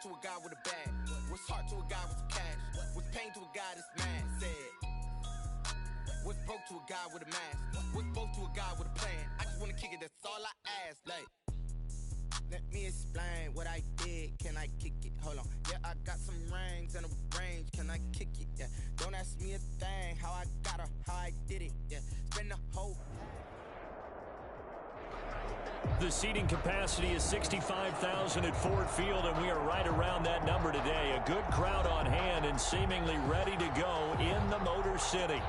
to a guy with a bag? What's heart to a guy with some cash? What's pain to a guy that's mad? Said. What's broke to a guy with a mask? What's both to a guy with a plan? I just wanna kick it, that's all I ask. Like, let me explain what I did. Can I kick it? Hold on. Yeah, I got some rings and a range. Can I kick it? Yeah. Don't ask me a thing. How I got her, how I did it. Yeah. Spend the whole. The seating capacity is 65,000 at Ford Field, and we are right around that number today. A good crowd on hand and seemingly ready to go in the Motor City.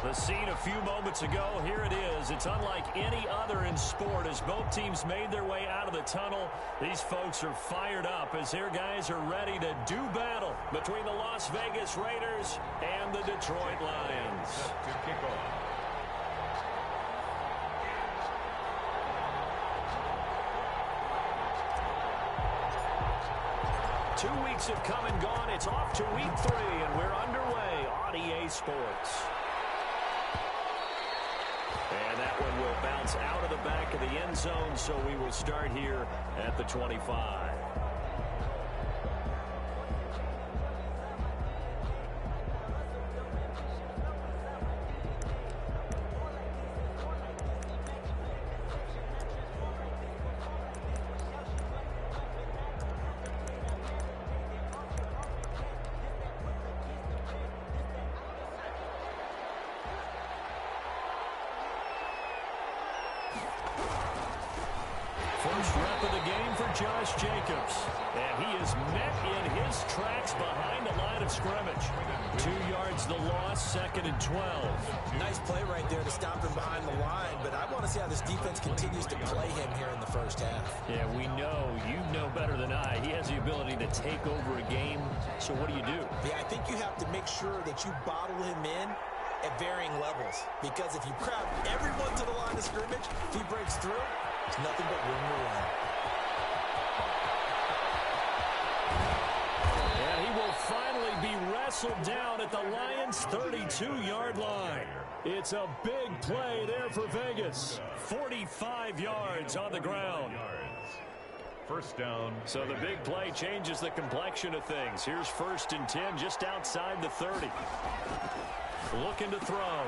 The scene a few moments ago, here it is. It's unlike any other in sport as both teams made their way out of the tunnel. These folks are fired up as their guys are ready to do battle between the Las Vegas Raiders and the Detroit Lions. To kick off. 2 weeks have come and gone. It's off to week 3, and we're underway on EA Sports. And that one will bounce out of the back of the end zone, so we will start here at the 25. First rep of the game for Josh Jacobs. And he is met in his tracks behind the line of scrimmage. 2 yards the loss, 2nd and 12. Nice play right there to stop him behind the line, but I want to see how this defense continues to play him here in the first half. Yeah, we know. You know better than I. He has the ability to take over a game, so what do you do? Yeah, I think you have to make sure that you bottle him in at varying levels, because if you crowd everyone to the line of scrimmage, if he breaks through, it's nothing but room to run. And he will finally be wrestled down at the Lions' 32-yard line. It's a big play there for Vegas. 45 yards on the ground. First down. So the big play changes the complexion of things. Here's 1st and 10 just outside the 30. Looking to throw.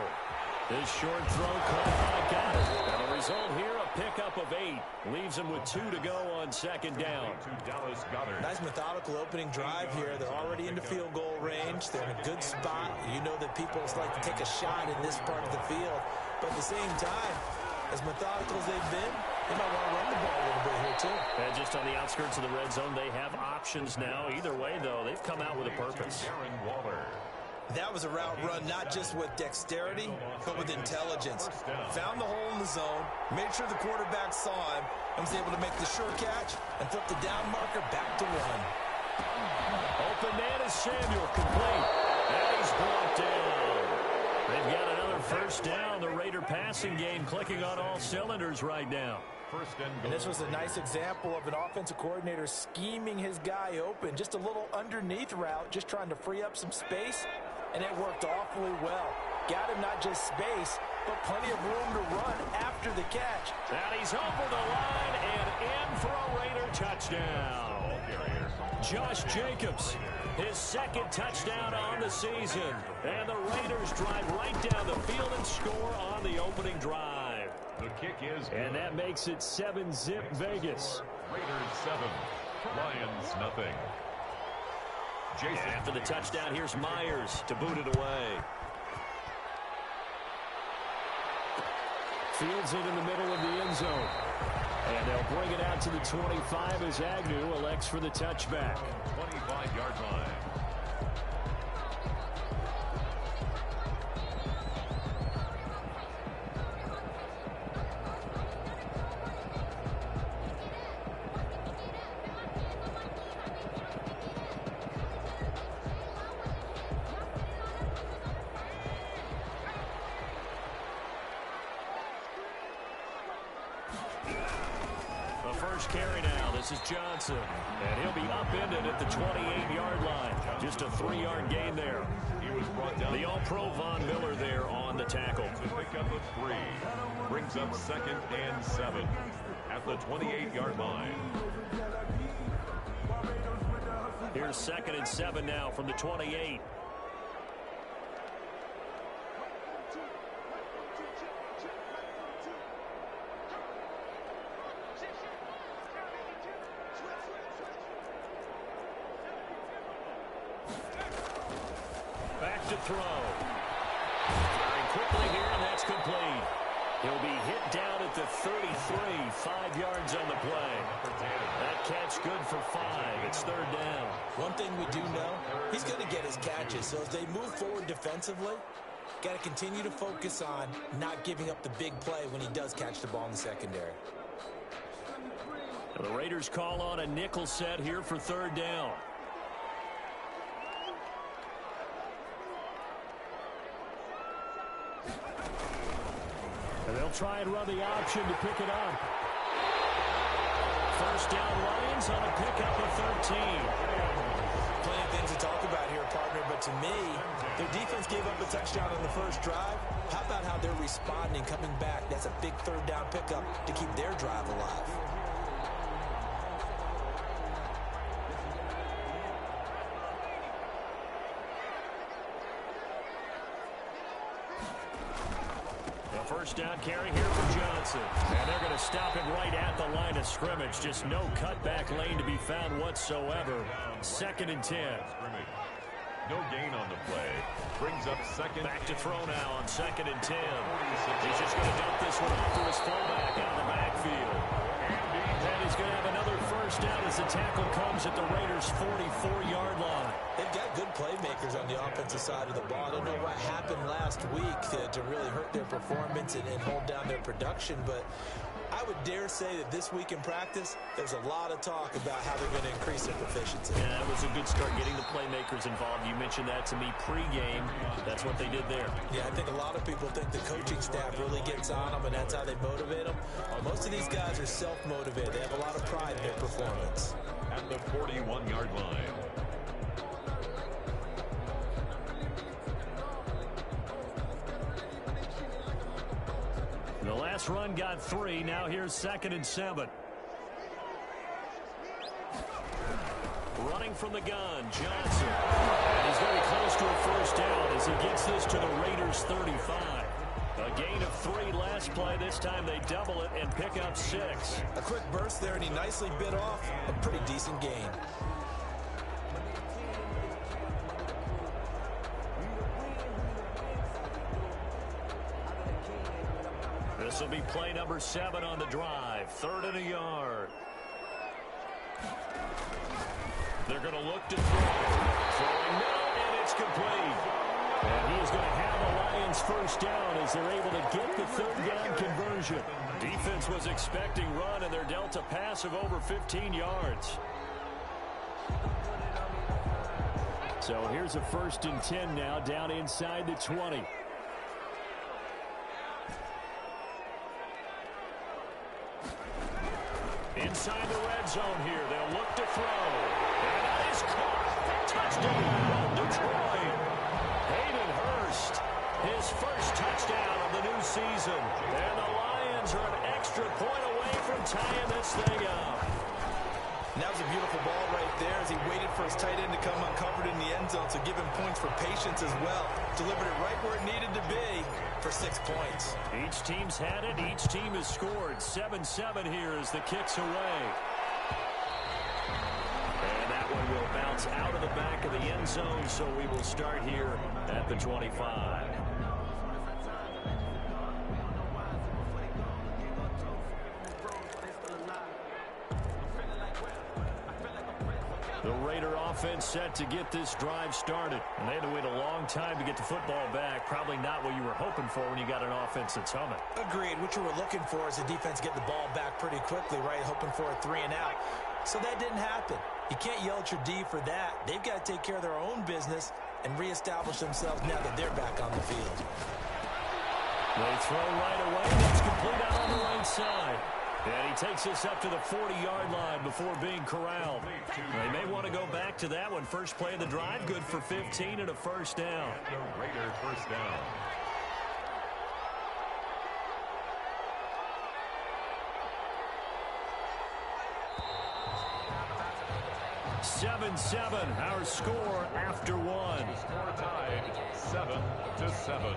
This short throw caught by Goddard. And the result here, a pickup of 8. Leaves him with 2 to go on 2nd down. To Dallas Goedert. Nice methodical opening drive here. They're already into field goal range. They're in a good spot. You know that people like to take a shot in this part of the field. But at the same time, as methodical as they've been, they might want to run the ball a little bit here too. And just on the outskirts of the red zone, they have options now. Either way, though, they've come out with a purpose. Darren Waller. That was a route run not just with dexterity, but with intelligence. Found the hole in the zone, made sure the quarterback saw him, and was able to make the sure catch and flip the down marker back to 1. Open man is Samuel, complete. And he's brought down. They've got another first down. The Raider passing game clicking on all cylinders right now. First and goal. And this was a nice example of an offensive coordinator scheming his guy open. Just a little underneath route, just trying to free up some space, and it worked awfully well. Got him not just space, but plenty of room to run after the catch. And he's over the line and in for a Raider touchdown. Josh Jacobs, his 2nd touchdown on the season. And the Raiders drive right down the field and score on the opening drive. The kick is and that makes it 7-zip Vegas. Raiders 7, Lions nothing. Jason. After the touchdown, here's Myers to boot it away. Fields it in the middle of the end zone. And they'll bring it out to the 25 as Agnew elects for the touchback. 25-yard line. Carry now. This is Johnson. And he'll be upended at the 28-yard line. Just a 3-yard gain there. He was brought down. The All-Pro Von Miller there on the tackle. To pick up a 3. Brings up 2nd and 7 at the 28-yard line. Here's 2nd and 7 now from the 28. Back to throw. Firing quickly here, and that's complete. He'll be hit down at the 33, 5 yards on the play. That catch good for 5. It's 3rd down. One thing we do know, he's going to get his catches. So as they move forward defensively, got to continue to focus on not giving up the big play when he does catch the ball in the secondary. And the Raiders call on a nickel set here for 3rd down. And they'll try and run the option to pick it up. 1st down, Lions on a pickup of 13. Plenty of things to talk about here, partner, but to me, their defense gave up a touchdown on the first drive. How about how they're responding, coming back? That's a big 3rd down pickup to keep their drive alive. First down carry here for Johnson. And they're going to stop it right at the line of scrimmage. Just no cutback lane to be found whatsoever. 2nd and 10. No gain on the play. Brings up 2nd. Back to throw now on 2nd and 10. He's just going to dump this one off to his fullback out of the backfield. And he's going to have another 1st down as the tackle comes at the Raiders' 44-yard line. They've got good playmakers on the offensive side of the ball. I don't know what happened last week to really hurt their performance and hold down their production, but I would dare say that this week in practice, there's a lot of talk about how they're going to increase their proficiency. Yeah, that was a good start getting the playmakers involved. You mentioned that to me pregame. That's what they did there. Yeah, I think a lot of people think the coaching staff really gets on them, and that's how they motivate them. Most of these guys are self-motivated. They have a lot of pride in their performance. At the 41-yard line. The last run got 3. Now here's 2nd and 7. Running from the gun, Johnson. And he's very close to a 1st down as he gets this to the Raiders' 35. A gain of 3 last play. This time they double it and pick up 6. A quick burst there, and he nicely bit off a pretty decent gain. This will be play number 7 on the drive. 3rd and a yard. They're going to look to throw. Throwing now, and it's complete. And he is going to have the Lions 1st down as they're able to get the 3rd down conversion. Defense was expecting run, and they're dealt a pass of over 15 yards. So here's a 1st and 10 now down inside the 20. Inside the red zone here. They'll look to throw. And that is caught. Touchdown, Detroit. Hayden Hurst, his 1st touchdown of the new season. And the Lions are an extra point away from tying this thing up. And that was a beautiful ball right there as he waited for his tight end to come uncovered in the end zone, so give him points for patience as well. Delivered it right where it needed to be for 6 points. Each team's had it. Each team has scored. 7-7 here as the kick's away. And that one will bounce out of the back of the end zone, so we will start here at the 25. The Raider offense set to get this drive started. And they had to wait a long time to get the football back. Probably not what you were hoping for when you got an offense that's humming. Agreed. What you were looking for is the defense get the ball back pretty quickly, right? Hoping for a 3 and out. So that didn't happen. You can't yell at your D for that. They've got to take care of their own business and reestablish themselves now that they're back on the field. They throw right away. That's complete out on the right side. And he takes us up to the 40-yard line before being corralled. They may want to go back to that one. First play of the drive, good for 15 and a 1st down. The Raiders 1st down. 7-7, our score after one. Score tied 7-7.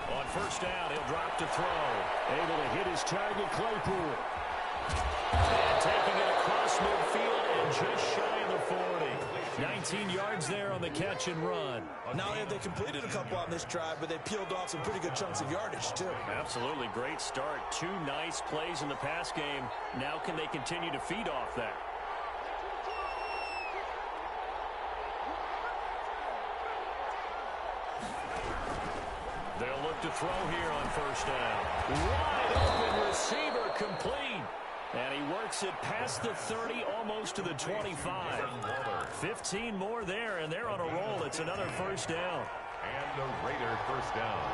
On first down, he'll drop to throw. Able to hit his target, Claypool. And taking it across midfield and just shy of the 40. 19 yards there on the catch and run. Not only have they completed a couple on this drive, but they peeled off some pretty good chunks of yardage, too. Absolutely great start. 2 nice plays in the pass game. Now can they continue to feed off that? They'll look to throw here on first down. Wide open receiver complete. And he works it past the 30, almost to the 25. 15 more there, and they're on a roll. It's another first down. And a Raider first down.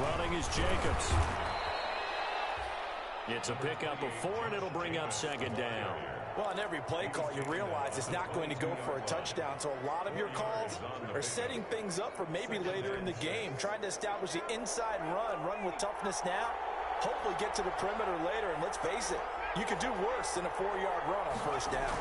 Running is Jacobs. It's a pickup of 4, and it'll bring up second down. Well, on every play call, you realize it's not going to go for a touchdown. So a lot of your calls are setting things up for maybe later in the game, trying to establish the inside run with toughness now, hopefully get to the perimeter later. And let's face it, you could do worse than a 4-yard run on first down.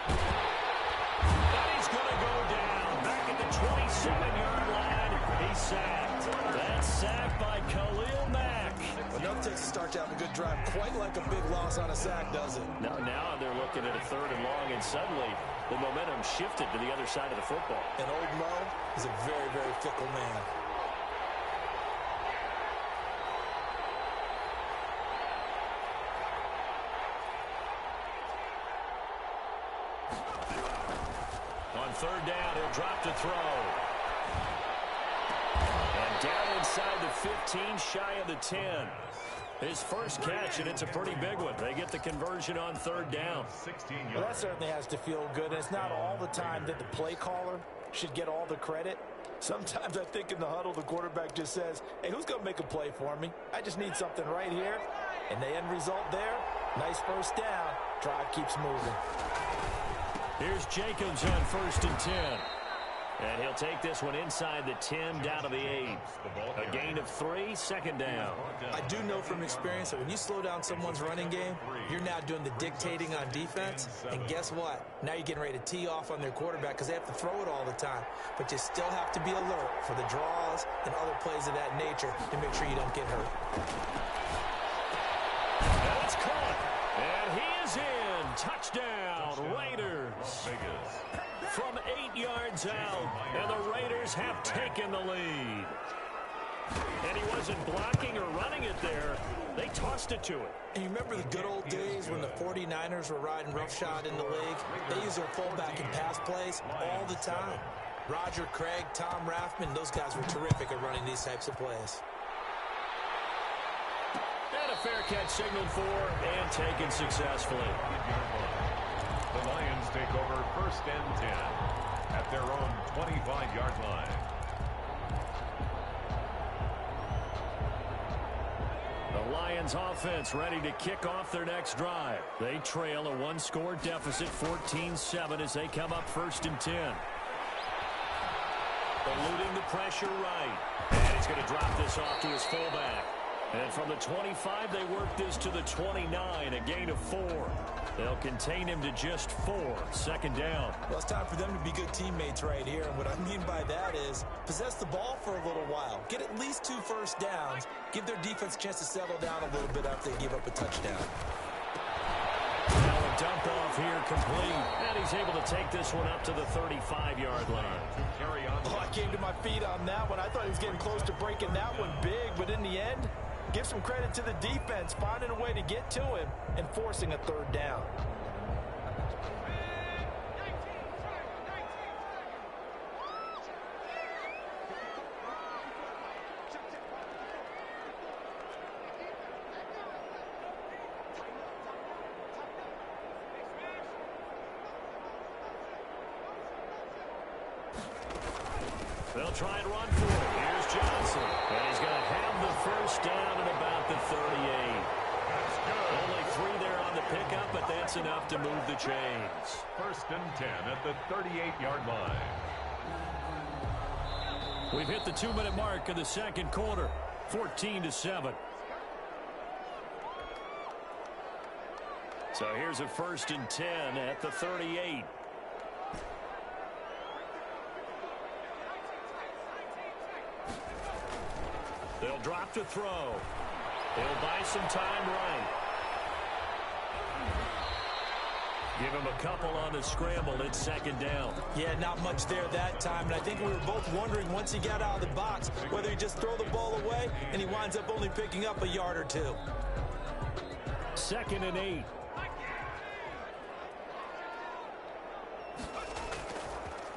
And he's going to go down back at the 27-yard line. He's sacked. That's sacked by Khalil Mack. Well, nothing takes a start to have a good drive quite like a big loss on a sack, does it? Now they're looking at a 3rd and long, and suddenly the momentum shifted to the other side of the football. And old Mo is a very, very fickle man. On 3rd down, he'll drop to throw. And down inside the 15, shy of the 10. His first catch, and it's a pretty big one. They get the conversion on 3rd down. 16 Well, that yards. certainly has to feel good. And it's not all the time that the play caller should get all the credit. Sometimes I think in the huddle, the quarterback just says, hey, who's going to make a play for me? I just need something right here. And the end result there, nice first down. Drive keeps moving. Here's Jacobs on 1st and 10. And he'll take this one inside the 10 down to the 8. A gain of 3, second down. I do know from experience that when you slow down someone's running game, you're now doing the dictating on defense. And guess what? Now you're getting ready to tee off on their quarterback because they have to throw it all the time. But you still have to be alert for the draws and other plays of that nature to make sure you don't get hurt. And it's caught. And he is in. Touchdown, Raiders. Vegas. From 8 yards out, and the Raiders have taken the lead. And he wasn't blocking or running it there. They tossed it to him. And you remember the good old days when the 49ers were riding roughshod in the league? They used their fullback in pass plays all the time. Roger Craig, Tom Rathman, those guys were terrific at running these types of plays. And a fair catch signaled for and taken successfully. The Lions take over 1st and 10 at their own 25-yard line. The Lions offense ready to kick off their next drive. They trail a 1-score deficit, 14-7, as they come up 1st and 10. Eluding the pressure right. And he's going to drop this off to his fullback. And from the 25, they work this to the 29, a gain of 4. They'll contain him to just 4, second down. Well, it's time for them to be good teammates right here. And what I mean by that is possess the ball for a little while. Get at least 2 first downs. Give their defense a chance to settle down a little bit after they give up a touchdown. Now a dump off here complete. And he's able to take this one up to the 35-yard line. Carry on. Oh, I came to my feet on that one. I thought he was getting close to breaking that one big, but in the end, give some credit to the defense, finding a way to get to him and forcing a 3rd down. They'll try and run for it. Here's Johnson. And he's going to have the first down at about the 38. enough to move the chains. 1st and 10 at the 38-yard line. We've hit the 2-minute mark of the second quarter. 14-7. So here's a 1st and 10 at the 38. They'll drop to throw. He'll buy some time right. Give him a couple on the scramble. It's 2nd down. Yeah, not much there that time. And I think we were both wondering once he got out of the box whether he just throw the ball away and he winds up only picking up a yard or two. 2nd and 8.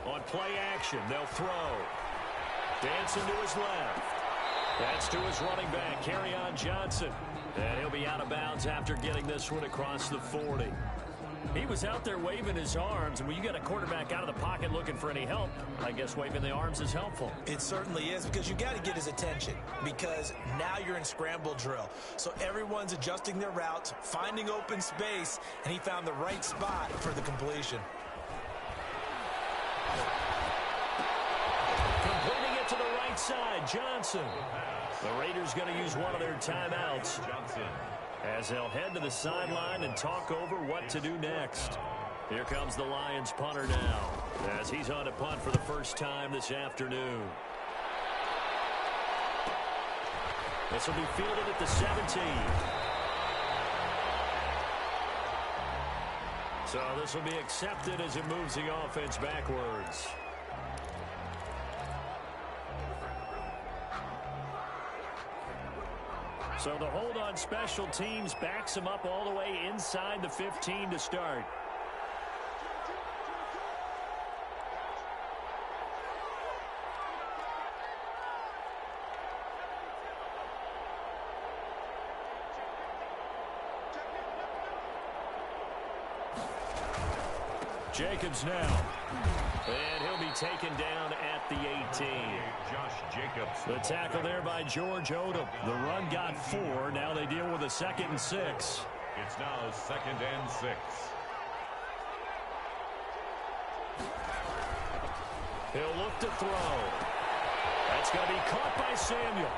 On play action, they'll throw. Dancing to his left. That's to his running back, Kerryon Johnson. And he'll be out of bounds after getting this one across the 40. He was out there waving his arms, and when you get a quarterback out of the pocket looking for any help, I guess waving the arms is helpful. It certainly is, because you got to get his attention, because now you're in scramble drill. So everyone's adjusting their routes, finding open space, and he found the right spot for the completion. Completing it to the right side, Johnson. The Raiders going to use one of their timeouts as they'll head to the sideline and talk over what to do next. Here comes the Lions punter now as he's on to punt for the first time this afternoon. This will be fielded at the 17. So this will be accepted as it moves the offense backwards. So the hold on special teams backs him up all the way inside the 15 to start. Jacobs now. And he'll be taken down at the 18. Josh Jacobs. The tackle there by George Odom. The run got 4. Now they deal with a 2nd and 6. It's now 2nd and 6. He'll look to throw. That's going to be caught by Samuel.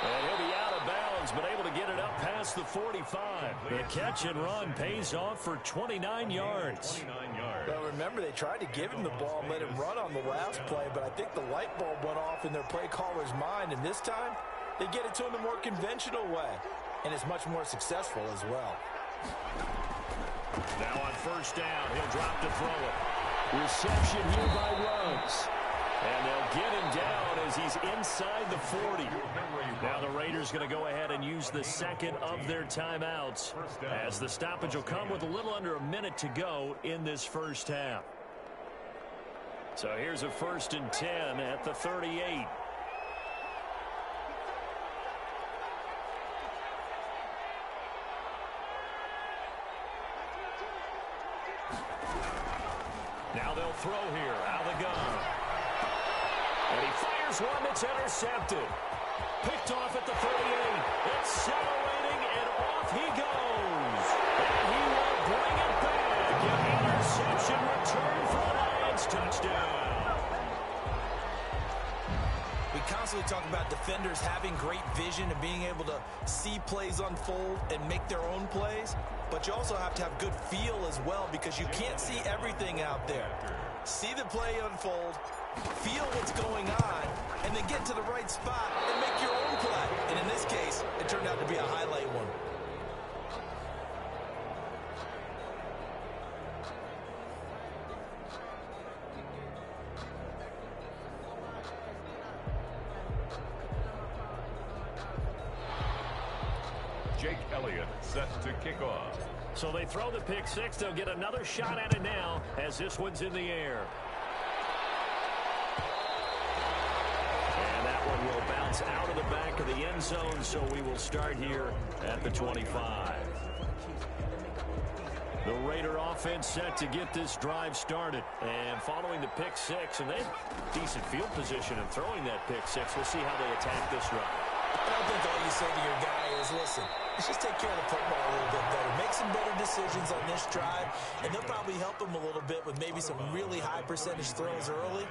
And he'll be out of bounds, but able to get it up past the 45. The catch and run pays off for 29 yards. 29 yards. Well, remember, they tried to give him the ball and let him run on the last play, but I think the light bulb went off in their play caller's mind, and this time they get it to him the more conventional way, and it's much more successful as well. Now on 1st down, he'll drop to throw it. Reception here by Ruggs. And they'll get him down as he's inside the 40. Now the Raiders going to go ahead and use the 2nd of their timeouts as the stoppage will come with a little under a minute to go in this first half. So here's a 1st and 10 at the 38. Now they'll throw here out of the gun. And he fires one that's intercepted. Picked off at the 38. Accelerating, and off he goes. And he will bring it back. An interception return for the Lions. Touchdown. We constantly talk about defenders having great vision and being able to see plays unfold and make their own plays. But you also have to have good feel as well, because you can't see everything out there. See the play unfold, feel what's going on, and then get to the right spot and make your own play. And in this case, it turned out to be a highlight one. Jake Elliott set to kick off. So they throw the pick 6. They'll get another shot at it now as this one's in the air. And that one will bounce out of the back of the end zone, so we will start here at the 25. The Raider offense set to get this drive started. And following the pick 6, and they have decent field position in throwing that pick 6. We'll see how they attack this drive. I don't think all you say to your guy is, listen, Let's just take care of the football a little bit better. Make some better decisions on this drive, and they'll probably help him a little bit with maybe some really high percentage throws early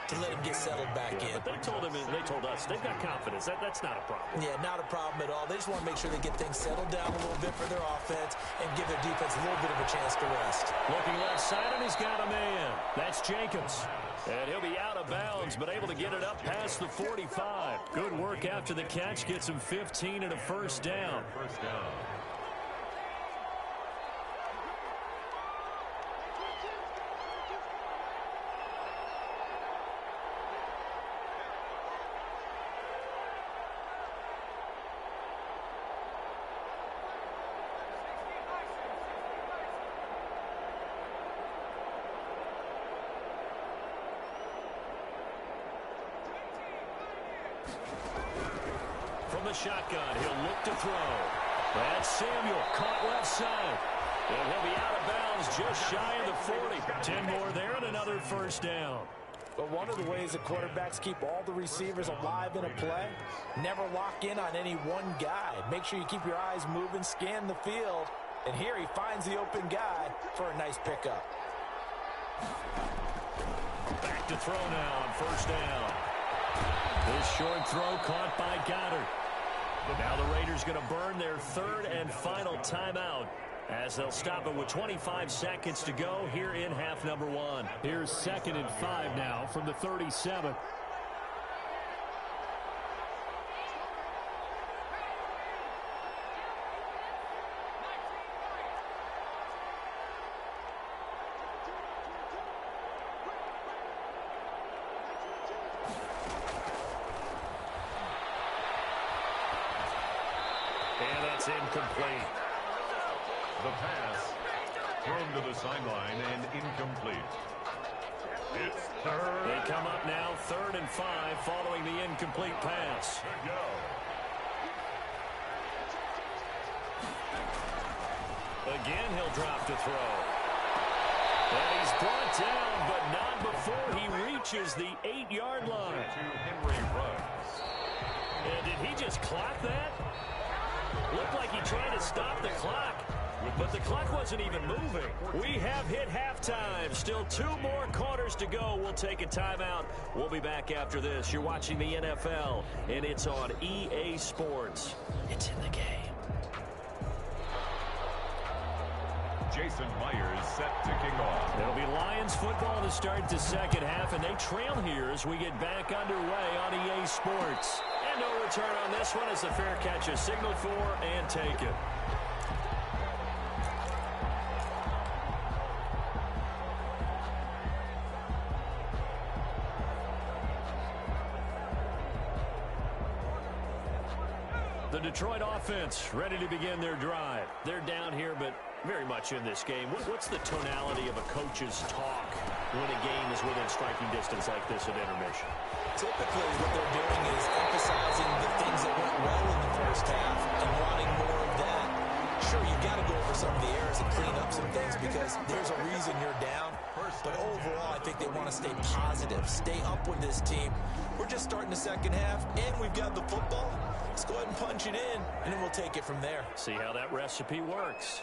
to let him get settled back in. But they told him, and they told us, they've got confidence. That's not a problem. Yeah, not a problem at all. They just want to make sure they get things settled down a little bit for their offense and give their defense a little bit of a chance to rest. Looking left side, and he's got a man. That's Jacobs. And he'll be out of bounds, but able to get it up past the 45. Good work after the catch. Gets him 15 and a first down. First down. From the shotgun, he'll look to throw. That's Samuel, caught left side. And he'll be out of bounds just shy of the 40. 10 more there and another first down. But one of the ways the quarterbacks keep all the receivers alive in a play, never lock in on any one guy. Make sure you keep your eyes moving, scan the field. And here he finds the open guy for a nice pickup. Back to throw now on first down. This short throw caught by Goddard. But now the Raiders going to burn their third and final timeout as they'll stop it with 25 seconds to go here in half number one. Here's 2nd and 5 now from the 37. And that's incomplete. The pass thrown to the sideline and incomplete. It's third. They come up now 3rd and 5 following the incomplete pass. To go. Again, he'll drop to throw. And he's brought down, but not before he reaches the 8-yard line. To Henry Ruggs. And did he just clock that? Looked like he tried to stop the clock, but the clock wasn't even moving. We have hit halftime. Still 2 more quarters to go. We'll take a timeout. We'll be back after this. You're watching the NFL, and it's on EA Sports. It's in the game. Jason Myers set to kick off. There'll be Lions football to start the second half, and they trail here as we get back underway on EA Sports. And no return on this one as the fair catch is signaled for and taken. The Detroit offense ready to begin their drive. They're down here, but very much in this game. What's the tonality of a coach's talk when a game is within striking distance like this at intermission? Typically, what they're doing is emphasizing the things that went well in the first half and wanting more of that. Sure, you've got to go over some of the errors and clean up some things because there's a reason you're down. But overall, I think they want to stay positive, stay up with this team. We're just starting the second half, and we've got the football. Let's go ahead and punch it in, and then we'll take it from there. See how that recipe works.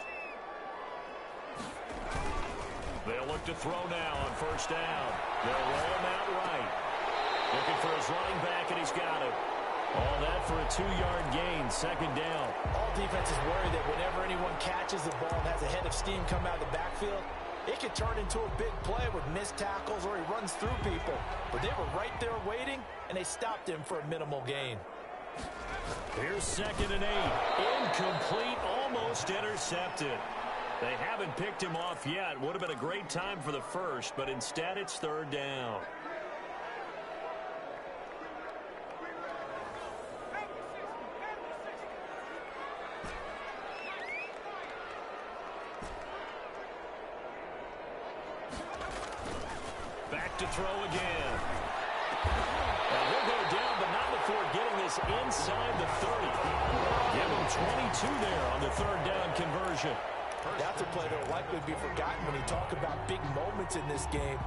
They'll look to throw now on first down. They'll roll him out right. Looking for his running back, and he's got it. All that for a 2-yard gain, second down. All defenses worry that whenever anyone catches the ball and has a head of steam come out of the backfield, it could turn into a big play with missed tackles or he runs through people. But they were right there waiting, and they stopped him for a minimal gain. Here's 2nd and 8. Incomplete, almost intercepted. They haven't picked him off yet. Would have been a great time for the first, but instead it's 3rd down. Back to throw again. And he'll go down, but not before getting this inside the 30. Give him 22 there on the 3rd down conversion. That's a play that will likely be forgotten when you talk about big moments in this game.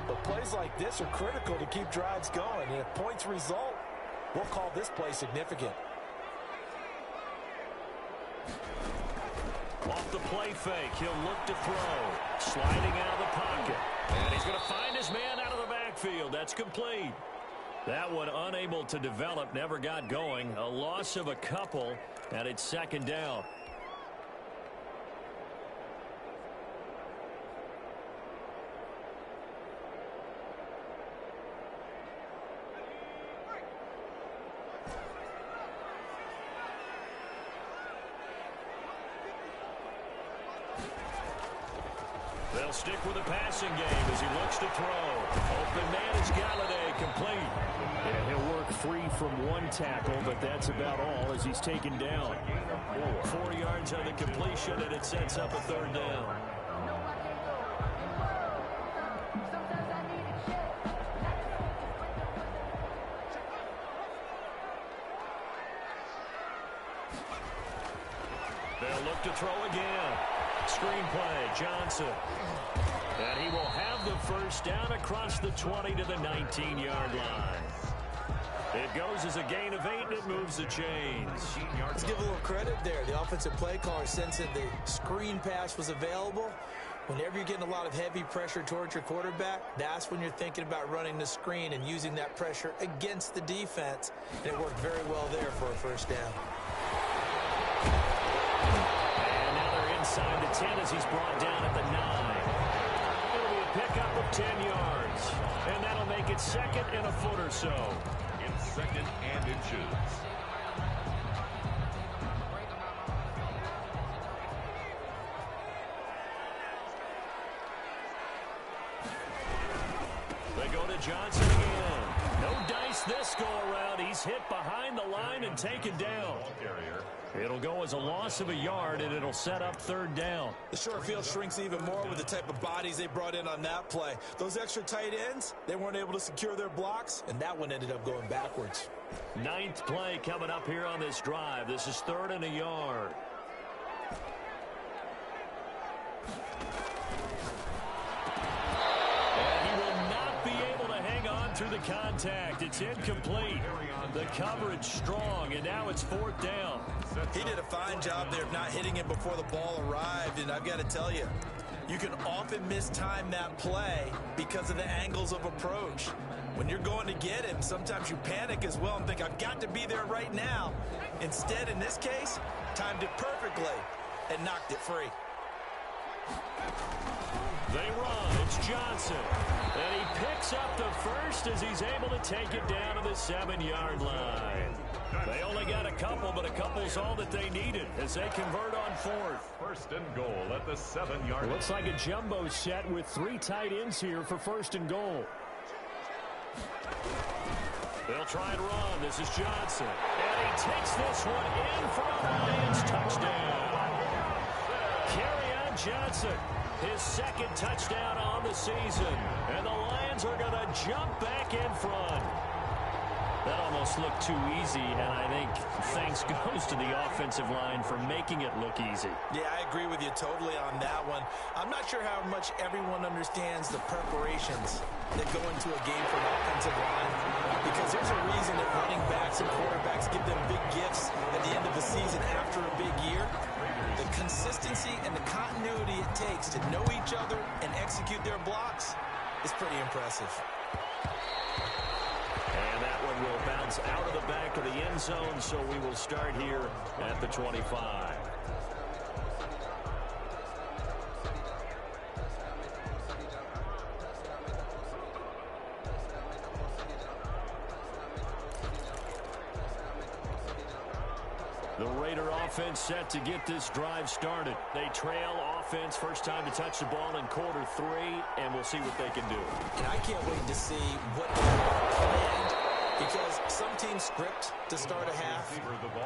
But plays like this are critical to keep drives going. And if points result, we'll call this play significant. Off the play fake, he'll look to throw. Sliding out of the pocket. And he's going to find his man out of the backfield. That's complete. That one unable to develop, never got going. A loss of a couple, and it's second down. They'll stick with the passing game as he looks to throw. Open man is Galladay, complete. And he'll work free from one tackle, but that's about all as he's taken down. 4 yards on the completion, and it sets up a third down. They'll look to throw again. Screenplay, Johnson. And he will have the first down across the 20 to the 19-yard line. It goes as a gain of 8, and it moves the chains. Let's give a little credit there. The offensive play caller sensed that the screen pass was available. Whenever you're getting a lot of heavy pressure towards your quarterback, that's when you're thinking about running the screen and using that pressure against the defense. And it worked very well there for a first down. And now they're inside the 10 as he's brought down at the 9. It'll be a pickup of 10 yards. And that'll make it second and a foot or so. In second and inches. They go to Johnson again. No dice this go around. He's hit behind the line and taken down. It'll go as a loss of a yard, and it'll set up third down. The short field shrinks even more with the type of bodies they brought in on that play. Those extra tight ends, they weren't able to secure their blocks, and that one ended up going backwards. 9th play coming up here on this drive. This is 3rd and a yard. And he will not be able to hang on through the contact. It's incomplete. The coverage strong, and now it's 4th down. He did a fine job there of not hitting it before the ball arrived, and I've got to tell you, you can often mistime that play because of the angles of approach. When you're going to get him, sometimes you panic as well and think, I've got to be there right now. Instead, in this case, timed it perfectly and knocked it free. They run. It's Johnson. And he picks up the first as he's able to take it down to the 7-yard line. They only got a couple, but a couple's all that they needed as they convert on 4th. First and goal at the 7-yard line. Looks like a jumbo set with 3 tight ends here for first and goal. They'll try and run. This is Johnson. And he takes this one in for a Lions touchdown. Kerryon Johnson, his 2nd touchdown on the season. And the Lions are going to jump back in front. That almost looked too easy, and I think thanks goes to the offensive line for making it look easy. Yeah, I agree with you totally on that one. I'm not sure how much everyone understands the preparations that go into a game for an offensive line, because there's a reason that running backs and quarterbacks give them big gifts at the end of the season after a big year. The consistency and the continuity it takes to know each other and execute their blocks is pretty impressive. And that one will bounce out of the back of the end zone, so we will start here at the 25. The Raider offense set to get this drive started. They trail offense, first time to touch the ball in quarter 3, and we'll see what they can do. And I can't wait to see what they have planned, because some teams script to start a half.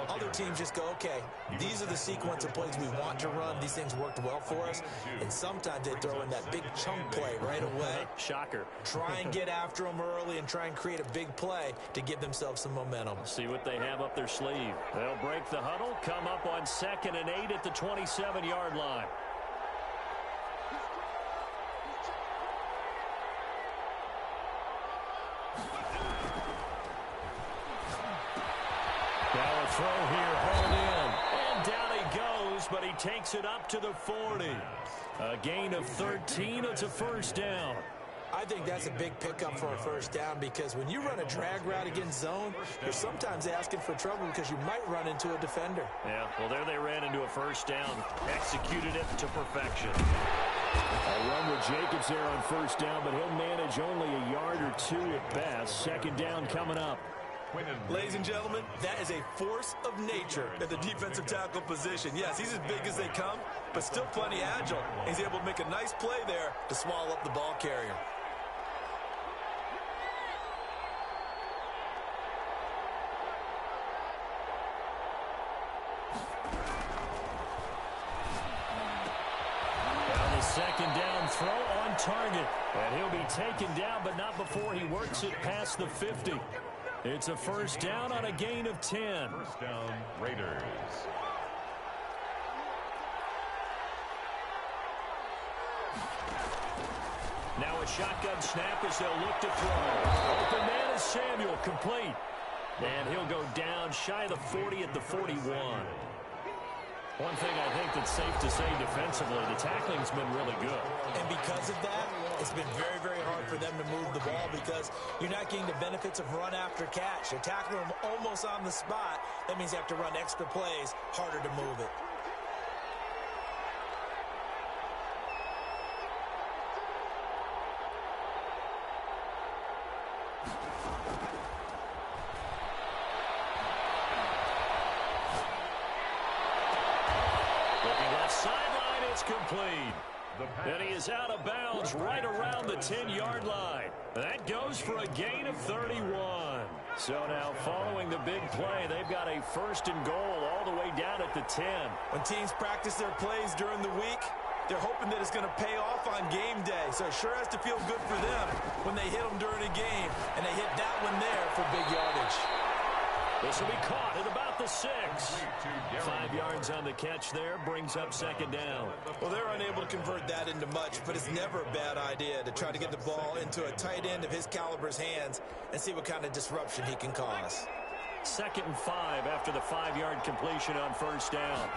Other teams just go, okay, these are the sequence of plays we want to run. These things worked well for us. And sometimes they throw in that big chunk play right away. Shocker. Try and get after them early and try and create a big play to give themselves some momentum. See what they have up their sleeve. They'll break the huddle, come up on 2nd and 8 at the 27-yard line. Now a throw here, hauled in, and down he goes goes, but he takes it up to the 40. A gain of 13. It's a first down. I think that's a big pickup for a first down because when you run a drag route against zone, you're sometimes asking for trouble because you might run into a defender. Yeah, well, there they ran into a first down. Executed it to perfection. A run with Jacobs there on first down, but he'll manage only a yard or two at best. Second down coming up. Ladies and gentlemen, that is a force of nature at the defensive tackle position. Yes, he's as big as they come, but still plenty agile. He's able to make a nice play there to swallow up the ball carrier. Second down throw on target. And he'll be taken down, but not before he works it past the 50. It's a first down on a gain of 10. First down, Raiders. Now a shotgun snap as they'll look to throw. Open man is Samuel, complete. And he'll go down shy of the 40 at the 41. One thing I think that's safe to say defensively, the tackling's been really good. And because of that, it's been very, very hard for them to move the ball because you're not getting the benefits of run after catch. They're tackling them almost on the spot. That means you have to run extra plays, harder to move it. Complete. And he is out of bounds right around the 10-yard line. That goes for a gain of 31. So now following the big play, they've got a first and goal all the way down at the 10. When teams practice their plays during the week, they're hoping that it's going to pay off on game day. So it sure has to feel good for them when they hit them during a game, and they hit that one there for big yardage. This will be caught at about the 6. 5 yards on the catch there, brings up second down. Well, they're unable to convert that into much, but it's never a bad idea to try to get the ball into a tight end of his caliber's hands and see what kind of disruption he can cause. 2nd and 5 after the 5-yard completion on first down.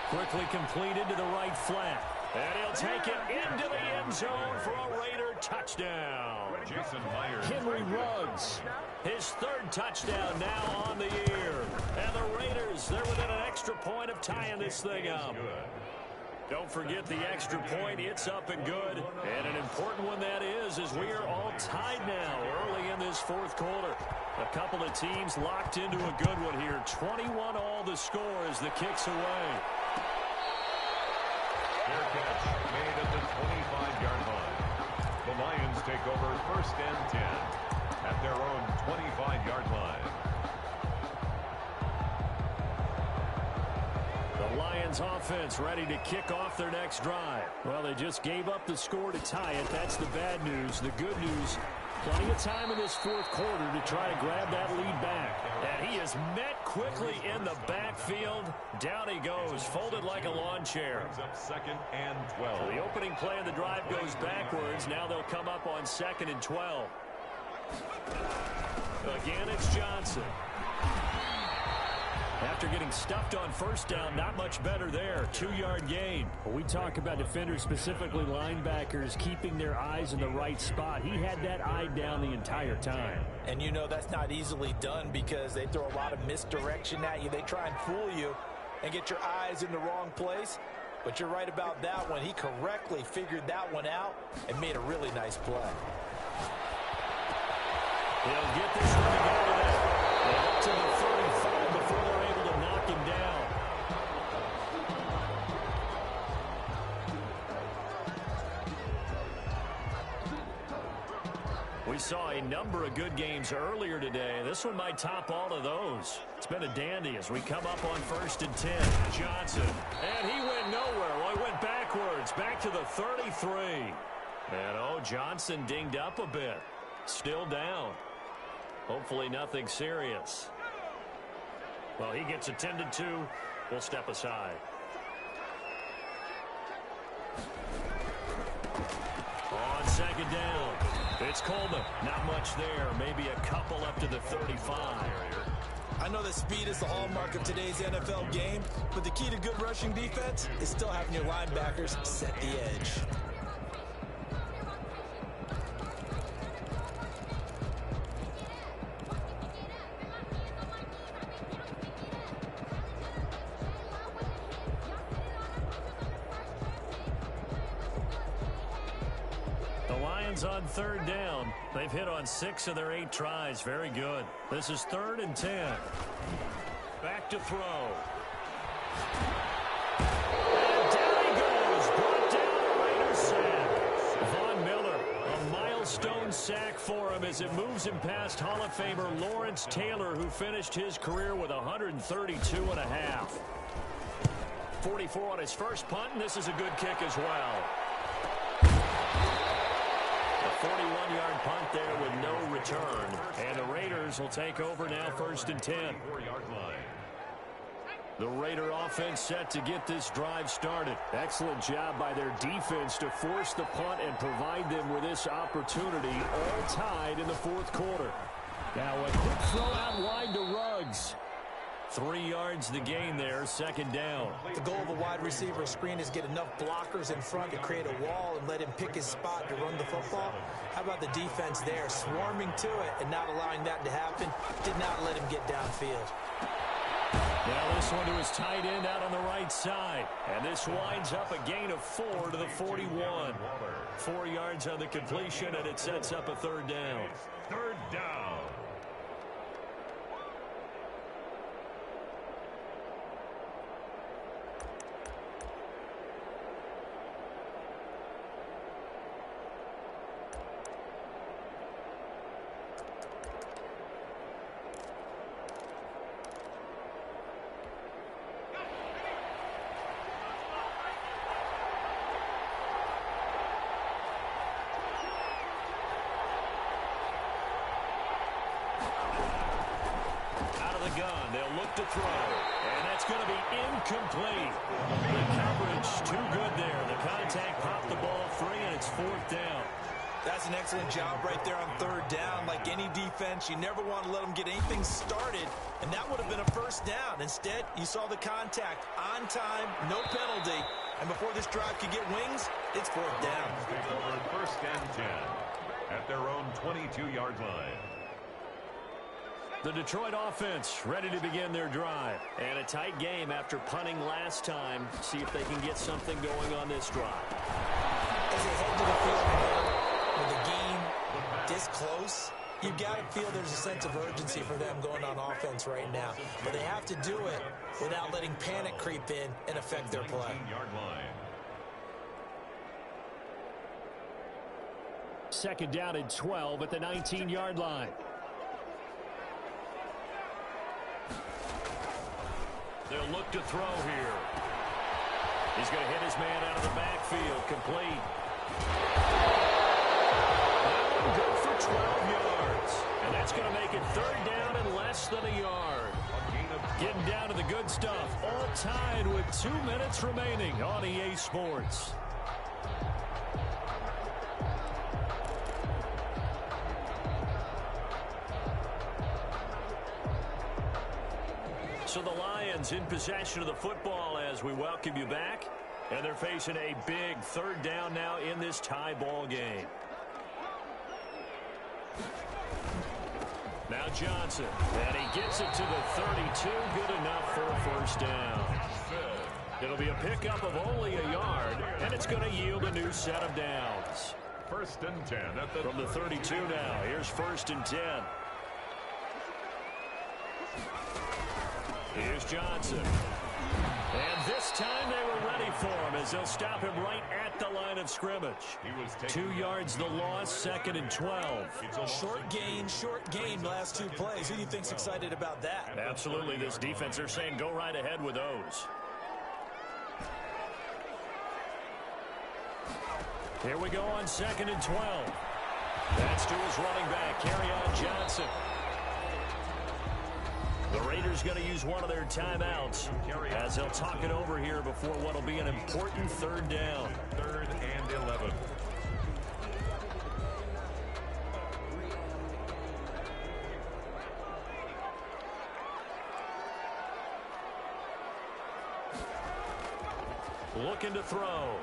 Quickly completed to the right flat. And he'll take it into the end zone for a Raider touchdown. Jason Myers. Henry Ruggs, his 3rd touchdown now on the year. And the Raiders, they're within an extra point of tying this thing up. Don't forget the extra point. It's up and good. And an important one that is, as we are all tied now early in this 4th quarter. A couple of teams locked into a good one here. 21 all the score as the kick's away. Fair catch made at the 25-yard line. The Lions take over 1st and 10 at their own 25-yard line. The Lions offense ready to kick off their next drive. Well, they just gave up the score to tie it. That's the bad news. The good news, plenty of time in this 4th quarter to try to grab that lead back. And he is met quickly in the backfield. Down he goes, folded like a lawn chair. Brings up 2nd and 12. So the opening play of the drive goes backwards. Now they'll come up on 2nd and 12. Again, it's Johnson. After getting stuffed on first down, not much better there. 2-yard gain. We talk about defenders, specifically linebackers, keeping their eyes in the right spot. He had that eye down the entire time. And you know that's not easily done because they throw a lot of misdirection at you. They try and fool you and get your eyes in the wrong place. But you're right about that one. He correctly figured that one out and made a really nice play. They'll get this one together. Up to the 35 before they're able to knock him down. We saw a number of good games earlier today. This one might top all of those. It's been a dandy as we come up on 1st and 10. Johnson. And he went nowhere. Well, he went backwards. Back to the 33. And, oh, Johnson dinged up a bit. Still down. Hopefully nothing serious. Well, he gets attended to. We'll step aside. On 2nd down, it's Coleman. Not much there. Maybe a couple up to the 35. I know that speed is the hallmark of today's NFL game, but the key to good rushing defense is still having your linebackers set the edge. On third down. They've hit on 6 of their 8 tries. Very good. This is 3rd and 10. Back to throw. And down he goes. Brought down the Raiders sack. Von Miller, a milestone sack for him as it moves him past Hall of Famer Lawrence Taylor, who finished his career with 132.5. 44 on his first punt, and this is a good kick as well. 41-yard punt there with no return. And the Raiders will take over now, 1st and 10. The Raider offense set to get this drive started. Excellent job by their defense to force the punt and provide them with this opportunity, all tied in the 4th quarter. Now a quick throw out wide to Ruggs. 3 yards the gain there, 2nd down. The goal of a wide receiver screen is get enough blockers in front to create a wall and let him pick his spot to run the football. How about the defense there, swarming to it and not allowing that to happen? Did not let him get downfield. Now this one to his tight end out on the right side. And this winds up a gain of 4 to the 41. 4 yards on the completion, and it sets up a 3rd down. 3rd down. Gun. They'll look to throw, and that's going to be incomplete. The coverage too good there. The contact popped the ball free, and it's 4th down. That's an excellent job right there on 3rd down. Like any defense, you never want to let them get anything started, and that would have been a 1st down. Instead, you saw the contact on time, no penalty, and before this drive could get wings, it's 4th down. Take over 1st and 10 at their own 22-yard line. The Detroit offense ready to begin their drive. And a tight game after punting last time. See if they can get something going on this drive. As they head to the field now, with the game this close, you've got to feel there's a sense of urgency for them going on offense right now. But they have to do it without letting panic creep in and affect their play. 2nd down and 12 at the 19-yard line. They'll look to throw here. He's going to hit his man out of the backfield. Complete. That one good for 12 yards. And that's going to make it 3rd down and less than a yard. Getting down to the good stuff. All tied with 2 minutes remaining on EA Sports. So the Lions in possession of the football as we welcome you back. And they're facing a big 3rd down now in this tie ball game. Now Johnson. And he gets it to the 32. Good enough for a 1st down. It'll be a pickup of only a yard. And it's going to yield a new set of downs. 1st and 10 at the from the 32 now. Here's 1st and 10. Here's Johnson. And this time they were ready for him as they'll stop him right at the line of scrimmage. 2 yards the loss, 2nd and 12. Short gain, last 2 plays. Who do you think's excited about that? Absolutely. This defense, they're saying go right ahead with those. Here we go on 2nd and 12. That's to his running back, Kerryon Johnson. The Raiders going to use one of their timeouts as they'll talk it over here before what will be an important 3rd down. 3rd and 11. looking to throw.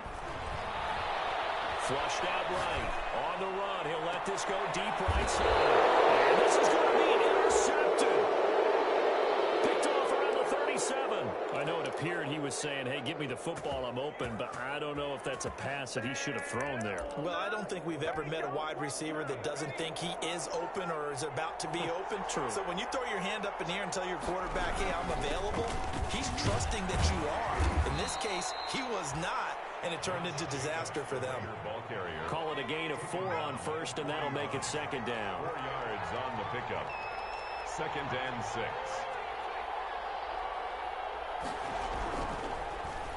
Flushed out right. On the run. He'll let this go deep right side. And this is going to be intercepted. Picked off around the 37. I know it appeared he was saying, hey, give me the football, I'm open, but I don't know if that's a pass that he should have thrown there. Well, I don't think we've ever met a wide receiver that doesn't think he is open or is about to be open. True. So when you throw your hand up in the air and tell your quarterback, hey, I'm available, he's trusting that you are. In this case, he was not, and it turned into disaster for them. Call it a gain of 4 on first, and that'll make it second down. 4 yards on the pickup. 2nd and 6.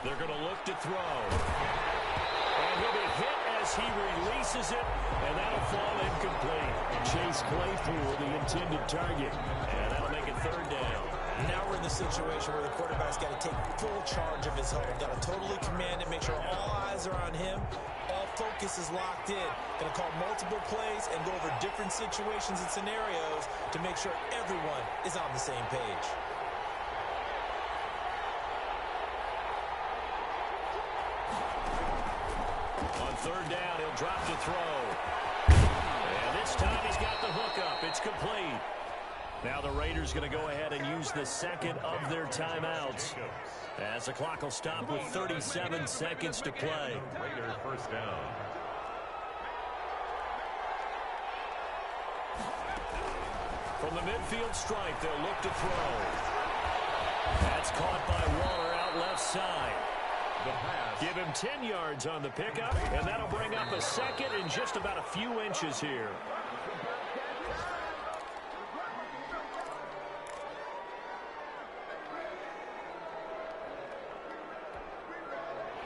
They're going to look to throw. And he'll be hit as he releases it, and that'll fall incomplete. Chase Claypool, the intended target. And that'll make it 3rd down. Now we're in the situation where the quarterback's got to take full charge of his home. Got to totally command it, make sure all eyes are on him. All focus is locked in. Going to call multiple plays and go over different situations and scenarios to make sure everyone is on the same page. On 3rd down, he'll drop to throw. And this time he's got the hook up. It's complete. Now the Raiders going to go ahead and use the second of their timeouts, as the clock will stop with 37 seconds to play. Raider 1st down. From the midfield stripe, they'll look to throw. That's caught by Waller out left side. Give him 10 yards on the pickup, and that'll bring up a second in just about a few inches here.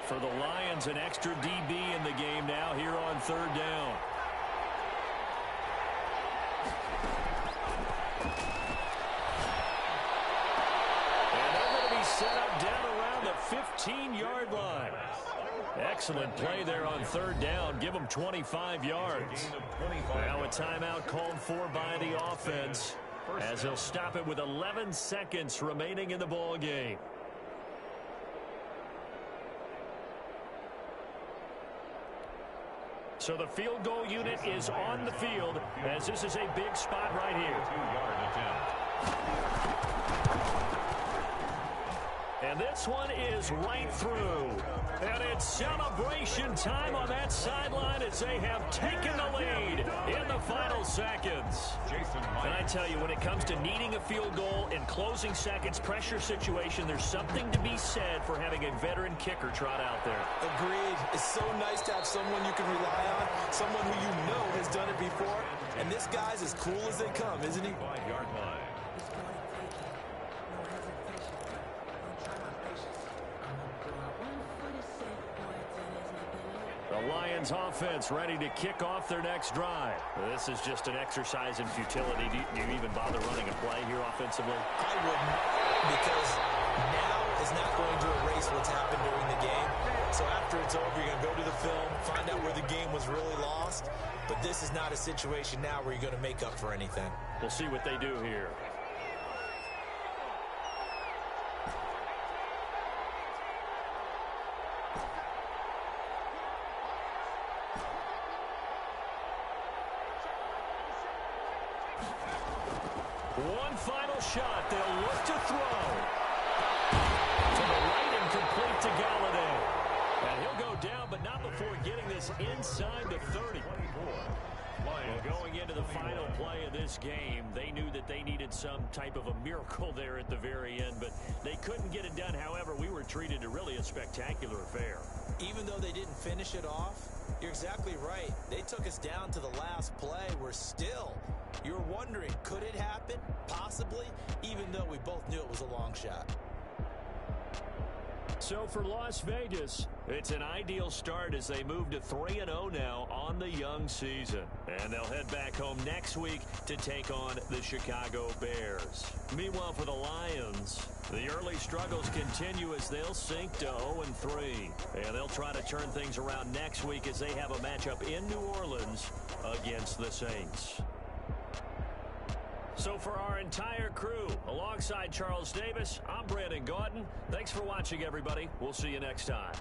For the Lions, an extra DB in the game now here on 3rd down. And they're going to be set up down around the 15-yard line. Excellent play there on 3rd down. Give them 25 yards. Now a timeout called for by the offense, as they'll stop it with 11 seconds remaining in the ball game. So the field goal unit is on the field, as this is a big spot right here. 2-yard attempt. And this one is right through. And it's celebration time on that sideline as they have taken the lead in the final seconds. And I tell you, when it comes to needing a field goal in closing seconds, pressure situation, there's something to be said for having a veteran kicker trot out there. Agreed. It's so nice to have someone you can rely on, someone who you know has done it before. And this guy's as cool as they come, isn't he? 5-yard line. The Lions offense ready to kick off their next drive. This is just an exercise in futility. Do you even bother running a play here offensively? I wouldn't, because now is not going to erase what's happened during the game. So after it's over, you're going to go to the film, find out where the game was really lost. But this is not a situation now where you're going to make up for anything. We'll see what they do here. One final shot. They'll look to throw. To the right and complete to Galladay. And he'll go down, but not before getting this inside the 30. Well, going into the final play of this game, they knew that they needed some type of a miracle there at the very end, but they couldn't get it done. However, we were treated to really a spectacular affair. Even though they didn't finish it off, you're exactly right. They took us down to the last play. We're still... You're wondering, could it happen? Possibly, even though we both knew it was a long shot. So for Las Vegas, it's an ideal start as they move to 3-0 now on the young season. And they'll head back home next week to take on the Chicago Bears. Meanwhile, for the Lions, the early struggles continue as they'll sink to 0-3. And they'll try to turn things around next week as they have a matchup in New Orleans against the Saints. So for our entire crew, alongside Charles Davis, I'm Brandon Gaudin. Thanks for watching, everybody. We'll see you next time.